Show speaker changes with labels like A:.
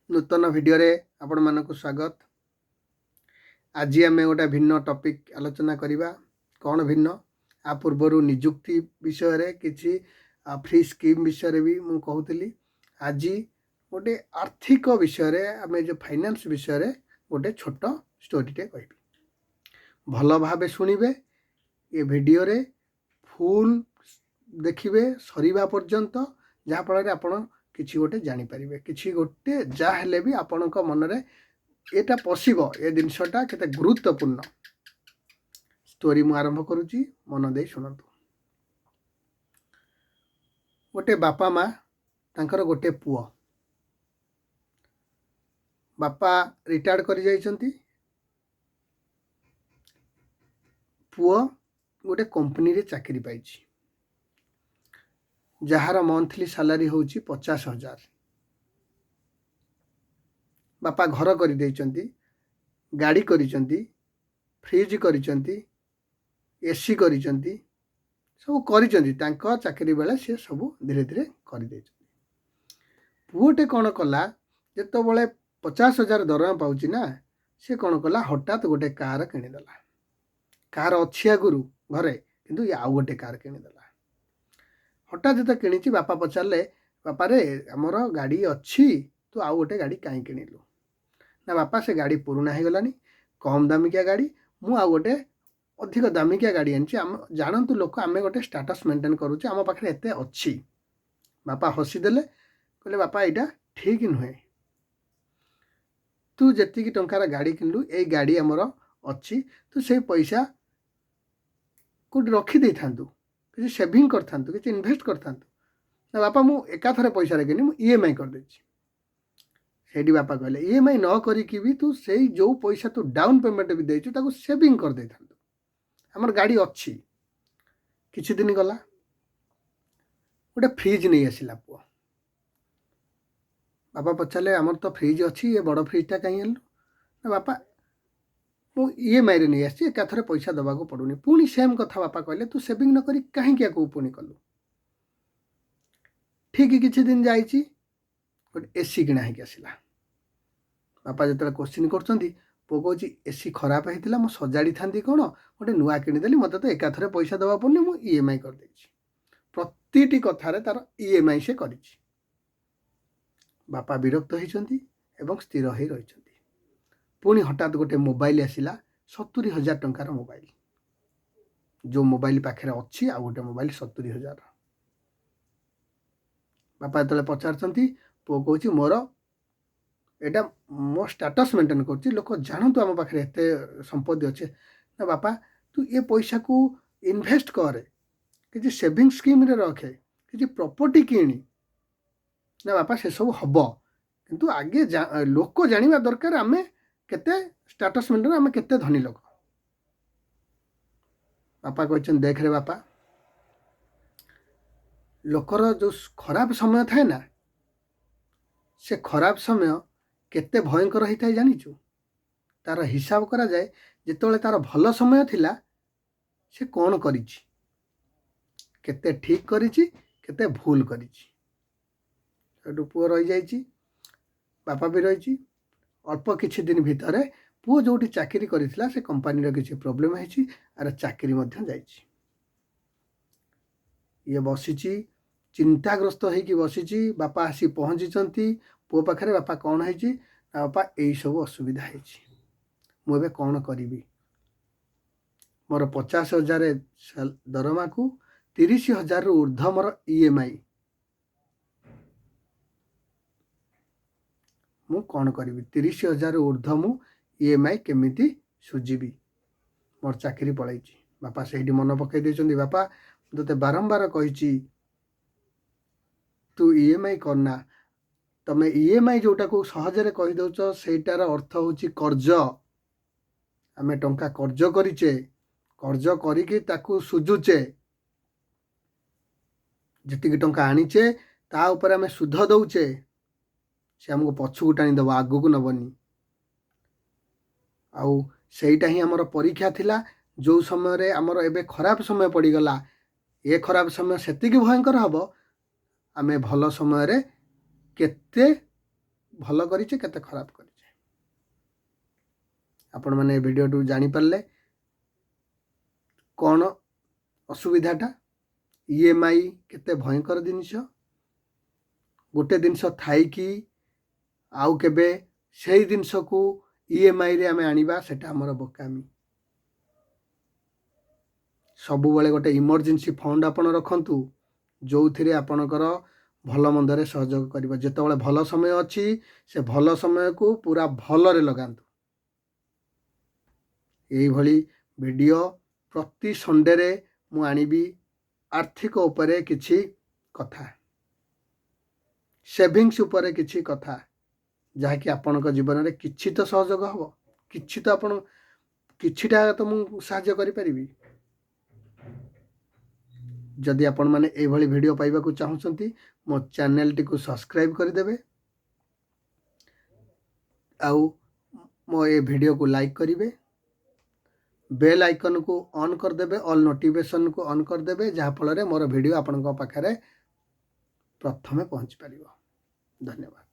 A: नूतन video रे आपण मानक स्वागत। आज आम गोटे भिन्न टॉपिक आलोचना करवा। कौन भिन्न आ पूर्वर निजुक्ति विषय रे किसी फ्री स्कीम विषय भी मुझे कहूली। आज गोटे आर्थिक विषय रे आम जो फाइनेंस विषय रे गोटे छोट स्टोरीटे कह भल भाव शुणिबे। ये भिडियो रे फुल देखिए सरीबा पर्यंत जहाँफल आपण किसी गोटे जानीपारे किसी गोटे जहाँ भी आपण मनरे यहाँ पशिब ए जिनसटा केते गुरुत्वपूर्ण स्टोरी मु आरंभ करुच्ची। मन दे शुणु। गोटे बापा माँ तांकर गोटे पुओ बापा रिटायर्ड कर जाइछंती। पुओ गोटे कंपनी रे चाकरी पाइछि जार मंथली सैलरी होची 50,000। बापा घर कर गाड़ी करिसेंती, फ्रिज करिसेंती, एसी करिसेंती, सब करिसेंती। तांको चाकरी बेले से सब धीरे धीरे कर देइछंती। पुओटे कौन कला जेतो बेले 50,000 दरमा पाउची ना, से कौन कला हठात गोटे कार किनिदेला। कार अच्छी आगुरु घरे किंतु आउ गोटे कार किनिदेला। हठात जो किणी बापा पचारे बापा रे आमर गाड़ी अच्छी तू आउ गोटे गाड़ी कहीं किणिलु ना। बापा से गाड़ी पुराना हो गलानी, कम दामिकिया गाड़ी, मु आउ गोटे अधिक दामिकिया गाड़ी आनी। आम जानतु लोक आम गोटे स्टाटस मेंटेन करुचे, आम पाखे एत अच्छी। बापा हसीदेले कहले बापा यहाँ ठीक नुहे, तू जी टंकार गाड़ी किणलु ये गाड़ी आमर अच्छी, तू से पैसा कौट रखी था किसी सेविंग कर किसी इन्वेस्ट कर ना। बापा मु एकाथरे पैसा किनी मु ईएमआई कर देछि। सेठी बापा कहले ईएमआई न करिकी भी तू से जो पैसा तू डाउन पेमेंट भी देछु ताको सेविंग कर दे था। हमर गाड़ी अच्छी। किछि दिन गला गोटे फ्रिज नहीं आसिला पुओ। बापा पचारे आमर तो फ्रिज अच्छी, ये बड़ फ्रिजटा कहीं आनलु ना। बापा मु ईएमआई रे नहीं आसी, एकाथरे पैसा दबा को पड़ुनी। पुणी सेम कथा बापा कहले तू सेविंग न करी कहीं क्या को पुणी कलु। ठीक किछि दिन जाइछि गोटे एसी किना होगी आसला। बापा जो क्वेश्चन कर पुओ कहूँ एसी खराब होता मुझे सजाड़ी था कौन गोटे नुआ किनीदेली, मत तो एकाथरे पैसा दबा पड़नी, मु ईएमआई कर देछि। प्रतिटी कथार तार ईएमआई से कर। बापा विरक्त होती एवं स्थिर हो रही। पुणी हठात गोटे मोबाइल आसला 70,000 टंकार मोबाइल। जो मोबाइल पाखे अच्छी आ गोटे मोबाइल 70,000। बापा जो पचार पुओ कहूँ मोर एटा मो स्टाटस मेंटेन कर लोक जानतु आम पाखे एत संपत्ति अच्छे ना। बापा तू ये पैसा को इन्वेस्ट कर, किसी सेविंग स्कीम रे रखे, किसी प्रॉपर्टी किणी ना। बापा से सब हम किंतु आगे लोक जानिबा दरकार आमे केते स्टाटस मेंटेन, आमे केते धनी लोक। बापा कहछन देख रे बापा, लोकर जो खराब समय थाए ना, से खराब समय केते भयंकर होता है जानिचु। तार हिसाब करा जाए जितेबाला तार भल समय थिला से कौन करिछि, केते ठीक करिछि, केते भूल करिछि। पुओ रही जाइछि, बापा भी रही। अल्प किछि दिन भितर पुओ जोटी चाकरी करिथिला से कंपनी किछि प्रॉब्लम है, आर चाकरी मध्य जाइछि। ये बसिछि चिंताग्रस्त होइकि बसिछि। बापा आसी पहुँची पुओ पाखे। बापा कौन है बापा यही सब असुविधा है, मुझे कौन करी। मोर 50,000 दरमा को 30,000 ऊर्ध्व मोर ईएमआई, मु कौन करी। 30,000 ऊर्ध्व मु ईएमआई केमिति सुझीबी, मोर चाकरी पलैछि। बापा से मन पकई देछंती। बापा तोते बारंबार कही तू ईएमआई करना। तमें ईएमआई जोटा को सहजरे कही दउछ सेटार अर्थ होची कर्ज। आमे टंका कर्ज करिचे, कर्ज करिके ताकू सुझुचे। जतिक टंका आनीचे ता ऊपर आमे सुध दउचे, से हमको पछू टाणी दब, आगू को नबनी। आउ सेटा ही हमर परीक्षा थिला। जो समय रे हमर एबे खराब समय पड़ीगला, ये खराब समय सेतिक भयंकर हबो, आमे भल समय रे केते ଭଲ କରିଛେ କେତେ ଖରାପ କରିଛେ। ଆପଣମାନେ ଏ ଭିଡ଼ିଓଠୁ ଜାଣିପାରିଲେ କ'ଣ ଅସୁବିଧାଟା। EMI କେତେ ଭୟଙ୍କର ଜିନିଷ। ଗୋଟେ ଜିନିଷ ଥାଇକି ଆଉ କେବେ ସେଇ ଜିନିଷକୁ EMIରେ ଆମେ ଆଣିବା, ସେଟା ଆମର ବୋକାମି। ସବୁବେଳେ ଗୋଟେ ଇମର୍ଜେନ୍ସି ଫଣ୍ଡ ଆପଣ ରଖନ୍ତୁ, ଯେଉଁଥିରେ ଆପଣଙ୍କର ଭଲ ମନ୍ଦରେ ସହଯୋଗ କରିବ। ଯେତେବେଳେ ଭଲ ସମୟ ଅଛି ସେ ଭଲ ସମୟକୁ ପୁରା ଭଲରେ ଲଗାନ୍ତୁ। ଏଇଭଳି ଭିଡ଼ିଓ ପ୍ରତି ସଣ୍ଡେରେ ମୁଁ ଆଣିବି ଆର୍ଥିକ ଉପରେ କିଛି କଥା, ସେଭିଙ୍ଗସ୍ ଉପରେ କିଛି କଥା, ଯାହାକି ଆପଣଙ୍କ ଜୀବନରେ କିଛି ତ ସହଯୋଗ ହେବ, କିଛିଟା ତ ମୁଁ ସାହାଯ୍ୟ କରିପାରିବି। ଯଦି ଆପଣମାନେ ଏଇଭଳି ଭିଡ଼ିଓ ପାଇବାକୁ ଚାହୁଁଛନ୍ତି ମୋ ଚ୍ୟାନେଲଟିକୁ ସବସ୍କ୍ରାଇବ୍ କରିଦେବେ, ଆଉ ମୋ ଏ ଭିଡ଼ିଓକୁ ଲାଇକ୍ କରିବେ, ବେଲ୍ ଆଇକନ୍କୁ ଅନ୍ କରିଦେବେ, ଅଲ୍ ନୋଟିଫିକେସନ୍କୁ ଅନ୍ କରିଦେବେ, ଯାହାଫଳରେ ମୋର ଭିଡ଼ିଓ ଆପଣଙ୍କ ପାଖରେ ପ୍ରଥମେ ପହଞ୍ଚି ପାରିବ। ଧନ୍ୟବାଦ।